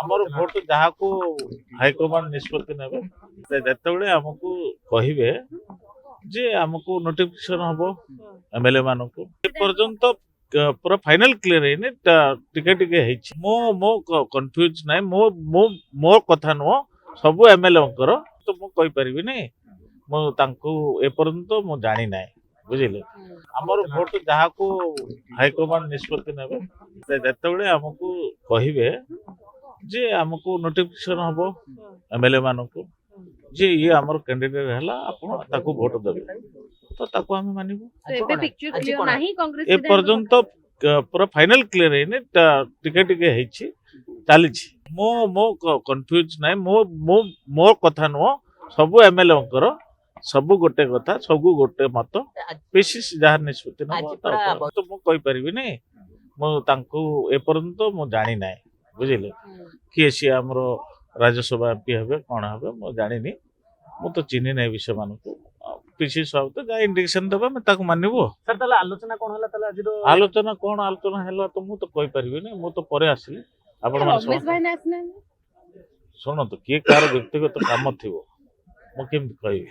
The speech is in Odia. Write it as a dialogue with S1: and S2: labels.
S1: ଆମର ଭୋଟ ଯାହାକୁ ହାଇକମାଣ୍ଡ ନିଷ୍ପତ୍ତି ନେବେ ଯେତେବେଳେ ଆମକୁ କହିବେ ଯେ ଆମକୁ ନୋଟିଫିକେସନ ହବ ଏମଏଲଏ ମାନଙ୍କୁ ଏପର୍ଯ୍ୟନ୍ତ ପୁରା ଫାଇନାଲ କ୍ଲିୟର ହେଇନି ଟିକେ ଟିକେ ହେଇଛି ମୋ କନଫ୍ୟୁଜ ନାହିଁ ମୋ କଥା ନୁହଁ ସବୁ ଏମଏଲଏଙ୍କର ତ ମୁଁ କହିପାରିବିନି ମୁଁ ତାଙ୍କୁ ଏପର୍ଯ୍ୟନ୍ତ ମୁଁ ଜାଣି ନାହିଁ ବୁଝିଲେ ଆମର ଭୋଟ ଯାହାକୁ ହାଇକମାଣ୍ଡ ନିଷ୍ପତ୍ତି ନେବେ ଯେତେବେଳେ ଆମକୁ କହିବେ ଯେ ଆମକୁ ନୋଟିଫିକେସନ ହବ ଏମଏଲଏ ମାନଙ୍କୁ ଯେ ଇଏ ଆମର କ୍ୟାଣ୍ଡିଡେଟ୍ ହେଲା ଆପଣ ତାକୁ ଭୋଟ ଦେବେ ତ ତାକୁ ଆମେ ମାନିବୁ ଏପର୍ଯ୍ୟନ୍ତ ପୁରା ଫାଇନାଲ କ୍ଲିୟର ହେଇନି ଟିକେ ଟିକେ ହେଇଛି ଚାଲିଛି ମୋ କନଫ୍ୟୁଜ ନାହିଁ ମୋ କଥା ନୁହଁ ସବୁ ଏମଏଲଏଙ୍କର ସବୁ ଗୋଟେ କଥା ସବୁ ଗୋଟେ ମତ ପିସିସି ଯାହା ନିଷ୍ପତ୍ତି ନେବ ତ ମୁଁ କହିପାରିବିନି ମୁଁ ତାଙ୍କୁ ଏପର୍ଯ୍ୟନ୍ତ ମୁଁ ଜାଣି ନାହିଁ ବୁଝିଲେ କିଏ ସିଏ ଆମର ରାଜ୍ୟସଭା ଏମପି ହେବେ କ'ଣ ହେବେ ମୁଁ ଜାଣିନି ମୁଁ ତ ଚିହ୍ନି ନାହିଁ ବି ସେମାନଙ୍କୁ ପିସିସି ସଭାପତି ଯାହା ଇଣ୍ଡିକେସନ ଦେବେ ଆମେ ତାକୁ ମାନିବୁ
S2: ସାର୍ ତାହେଲେ ଆଲୋଚନା କ'ଣ ହେଲା ତାହେଲେ ଆଜିର
S1: ଆଲୋଚନା କ'ଣ ଆଲୋଚନା ହେଲା ତ ମୁଁ ତ କହିପାରିବିନି ମୁଁ ତ ପରେ ଆସିଲି ଆପଣମାନେ ଶୁଣନ୍ତୁ କିଏ କାହାର ବ୍ୟକ୍ତିଗତ କାମ ଥିବ ମୁଁ କେମିତି କହିବି।